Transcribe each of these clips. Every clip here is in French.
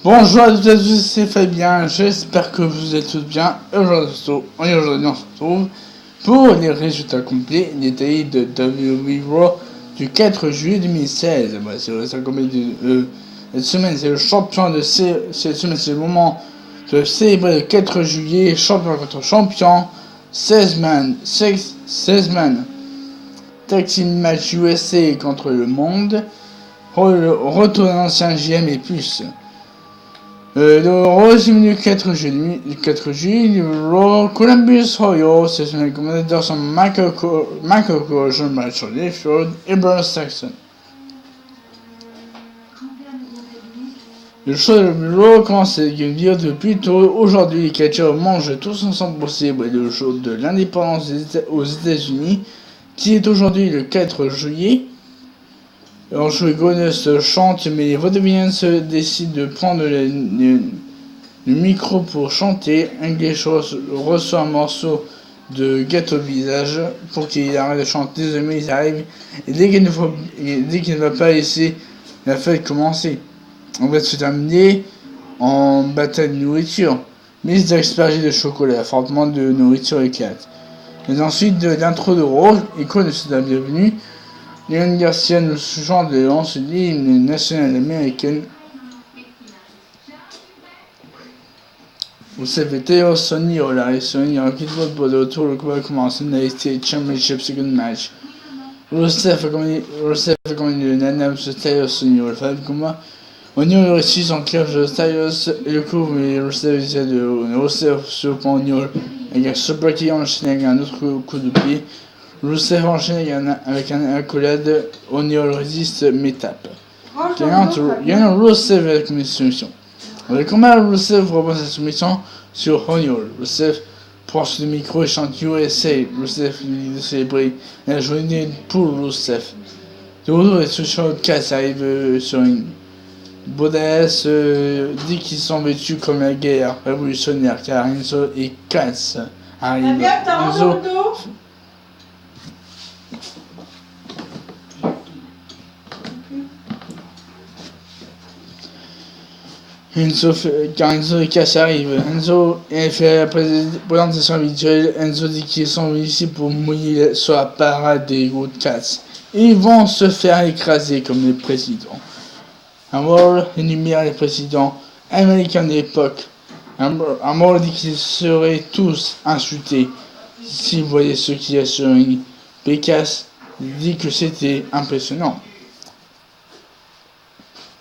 Bonjour à toutes et à tous, c'est Fabien, j'espère que vous êtes tous bien. Aujourd'hui, on se retrouve pour les résultats complets détaillés de WWE Raw du 4 juillet 2016. C'est le résultat complet de cette semaine, c'est le champion de cette semaine, c'est le moment de célébrer le 4 juillet, champion contre champion, 16 man, Tag Team Match USA contre le monde, retour d'un ancien GM et plus. Le Rose du 4 juillet, le Columbus Royal, c'est son commentateur sont Michael Cole, Jean-Marc sur les Field et Bruce Saxon. Le show de Raw commence avec une vidéo de plus tôt. Aujourd'hui, les catcheurs mangent tous ensemble pour célébrer le jour de l'indépendance aux États-Unis, qui est aujourd'hui le 4 juillet. Alors, Joey Goddess chante, mais les Vaudeviens décident de prendre le micro pour chanter. English reçoit un morceau de gâteau visage pour qu'il arrête de chanter. Désormais, ils arrivent et dès qu'il ne va pas laisser la fête commencer, on va se terminer en bataille de nourriture. Mise d'asperges de chocolat, fortement de nourriture éclate. Mais ensuite, de l'intro de Rose, Icône de la bienvenue. Leon Garcia nous chante de lance l'hymne national américaine. Vous savez, Théo Sonny Ola et Sonny en quitte votre pour le retour, le combat commence en United Championship Second Match. Rusev a commis le Nana sur Théo Sonny Ola. Fin de combat. Oniol réussit son clash de Styles et le couvre, mais Rusev essaie de Rusev surprend Oniol avec un super qui enchaîne avec un autre coup de pied. Rusev enchaîne avec un accolade, Oniol résiste mais tape. Gagnant Rusev avec une soumission. Le combat, Rusev reprend sa soumission sur Oniol. Rusev prend le micro et chante USA. Rusev lui dit de célébrer la journée pour Rusev. De retour, les solutions de casse arrivent sur une. Bodas dit qu'ils sont vêtus comme la guerre révolutionnaire car Enzo et Cass arrivent. Car Enzo et Cass arrivent. Enzo fait la présentation habituelle. Enzo dit qu'ils sont venus ici pour mouiller sur la parade des gros de Cass. Ils vont se faire écraser comme les présidents. Amor énumère les présidents américains de l'époque. Amor dit qu'ils seraient tous insultés s'ils voyaient ce qu'il y a sur une. Pécasse dit que c'était impressionnant.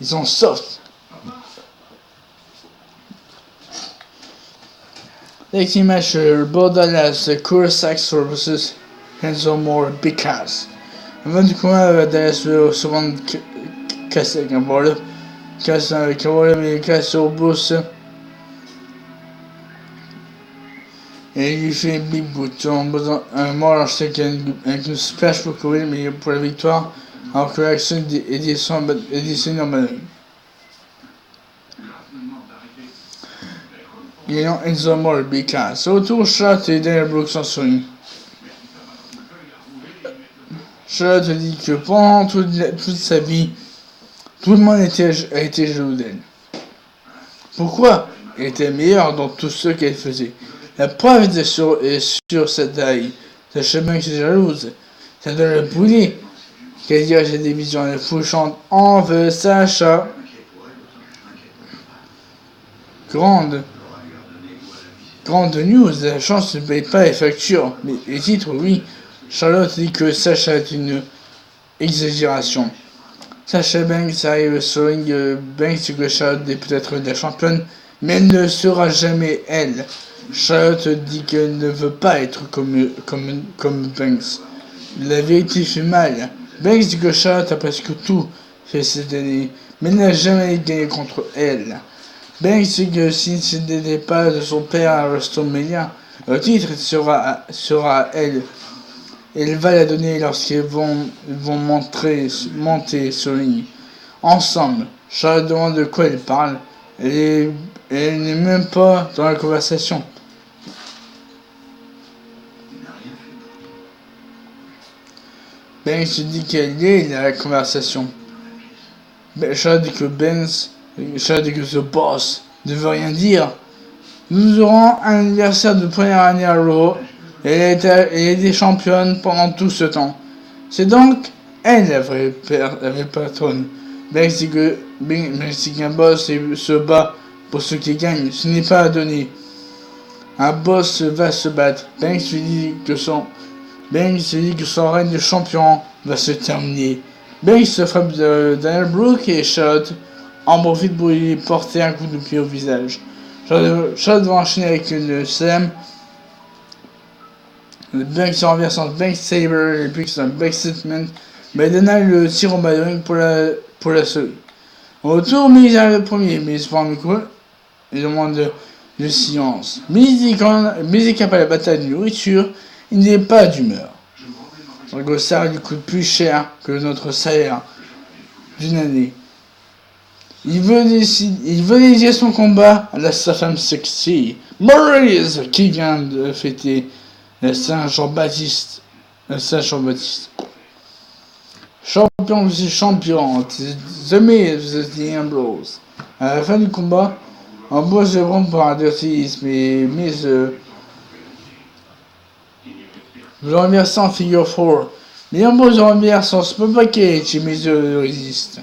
Ils sont soft. Next match, Borderlands, Cool Sax vs Enzo More, Pécasse. Avant du combat, Dallas veut se rendre cassé avec un bol. Casse avec un bol, mais casse au boss. Et il lui fait un big boot. Un mort avec une splash pour courir, mais pour la victoire. Alors que l'action est descendue en ballon. Gagnant Enzo More, Pécasse. Autour, Charlotte et Daniel Brooks sont sur lui. Charlotte dit que pendant toute sa vie, tout le monde a été jaloux d'elle. Pourquoi? Elle était meilleure dans tout ce qu'elle faisait. La preuve était sur sa taille. Sacha Banks est jalouse. Ça doit le bouler. Qu'elle dirige la division. La foule chante en veut Sacha. Grande news. La chance ne paye pas les factures. Mais les titres, oui. Charlotte dit que Sacha est une exagération. Sacha Banks arrive sur le ring. Banks dit que Charlotte est peut-être la championne, mais elle ne sera jamais elle. Charlotte dit qu'elle ne veut pas être comme Banks. La vérité fait mal. Banks dit que Charlotte a presque tout fait cette année, mais n'a jamais gagné contre elle. Banks dit que si ce n'était pas de son père à WrestleMania, le titre sera à elle. Elle va la donner lorsqu'ils vont monter sur le ring. Ensemble, Charlotte demande de quoi elle parle. Elle n'est même pas dans la conversation. Banks dit qu'elle est dans la conversation. Charlotte dit que Banks Charlotte que ce boss ne veut rien dire. Nous aurons un anniversaire de première année à Raw et elle a été championne pendant tout ce temps. C'est donc elle la vraie patronne. Mexican boss se bat pour ce qui gagne. Ce n'est pas à donner. Un boss va se battre. Banks lui dit que son règne de champion va se terminer. Banks se frappe de Daniel Brooke et Charlotte en profite pour lui porter un coup de pied au visage. Charlotte va enchaîner avec une slam. Banks se renverse en Banks Saber et puis c'est un Back Statement. Mais Dana le tire au ballon pour la sauver. Au retour, Miz arrive le premier, mais il se prend le micro et demande de silence. Miz est capable de la bataille de nourriture, il n'est pas d'humeur. Gossard lui coûte plus cher que notre salaire d'une année. Il veut dédier son combat à sa femme sexy, Maurice, qui vient de fêter la Saint-Jean-Baptiste. Champion aussi champion, The Miz, The Ambrose. À la fin du combat, Ambrose se prend par un dirty mais Miz le renverse en figure 4. Mais Ambrose le renverse en spot package et Miz le résiste.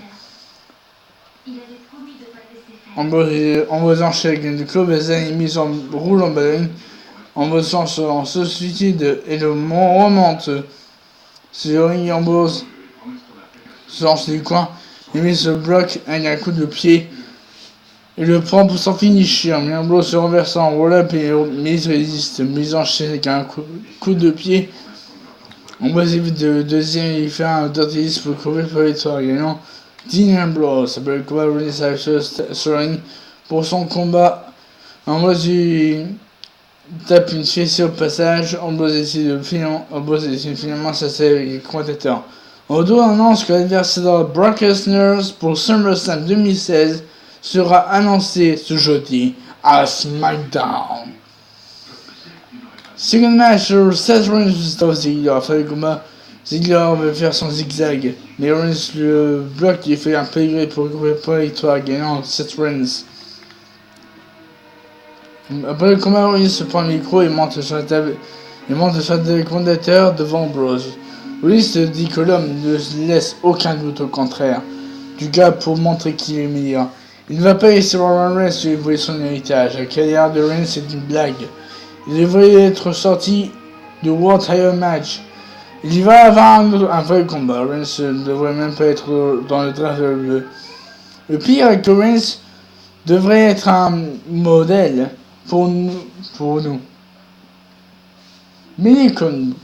Ambrose enchaîne avec une clobezaine et Miz roule en ballon. Ambrose en se suicide et le remonte sur le ring. Ambrose se lance du coin et Miz se bloque avec un coup de pied et le prend pour son finisher. Mais Ambrose se renverse en roll-up et Miz résiste. Miz enchaîne avec un coup de pied. Ambrose évite le deuxième et il fait un dirty list pour couvrir pour la victoire, gagnant Dean Ambrose. Après le combat, Rollins arrive sur le ring pour son combat. Ambrose lui tape une fessée au passage. Ambrose décide finalement s'asseoir avec les commentateurs. Au dos, on annonce que l'adversaire Brock Lesnar pour SummerSlam 2016 sera annoncé ce jeudi à SmackDown. Second match, Seth Rollins vs Ziggler. Après le combat, Ziggler veut faire son zigzag, mais Rollins le bloque et fait un pedigree pour recouvrir pour la victoire, gagnant Seth Rollins. Après le combat, Rollins se prend le micro et monte sur la table des commentateurs devant Ambrose. Rollins dit que l'homme ne laisse aucun doute, au contraire du gars pour montrer qu'il est meilleur. Il ne va pas laisser Roman Reigns lui voler son héritage. La carrière de Reigns est une blague. Il devrait être sorti du World Title Match. Il va avoir un vrai combat. Reigns ne devrait même pas être dans le draft. Le pire est que Reigns devrait être un modèle pour nous. Mais il est comme nous.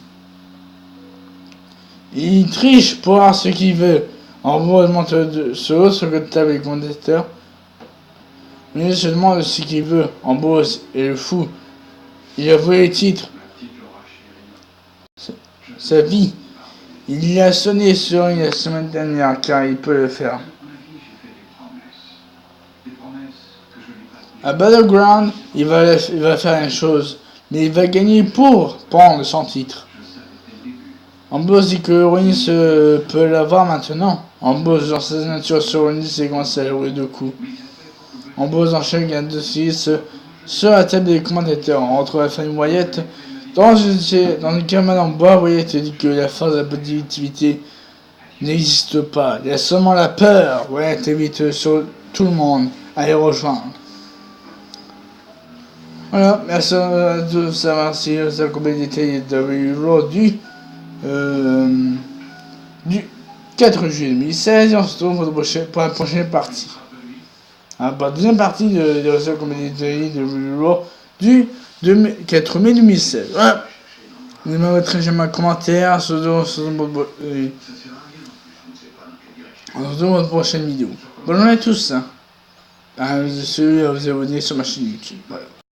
Il triche pour avoir ce qu'il veut. En gros, il monte sur l'autre table des commentateurs. Mais il se demande ce qu'il veut. Ambrose est le fou. Il a volé les titres. Sa vie. Il y a sonné sur une la semaine dernière car il peut le faire. À Battleground, il va faire une chose. Mais il va gagner pour prendre son titre. Ambrose dit que Rollins peut l'avoir maintenant. Ambrose dans sa nature sur Rollins et commence à jouer deux coups. Ambrose enchaîne gagne de 6 sur la table des commentateurs. On retrouve la famille Wyatt dans une caméra en bois. Wyatt dit que la force de la positivité n'existe pas. Il y a seulement la peur. Wyatt évite sur tout le monde à les rejoindre. Voilà, merci à tous, merci à la compétition de Raw du 4 juillet 2016 et on se retrouve pour la prochaine partie. Pour la deuxième partie de la compétition de Raw du 4 mai 2016. Voilà. Vous m'avez j'aime un commentaire, on se retrouve dans la prochaine vidéo. Bonne journée à tous. Vous vous abonner sur ma chaîne YouTube. Voilà.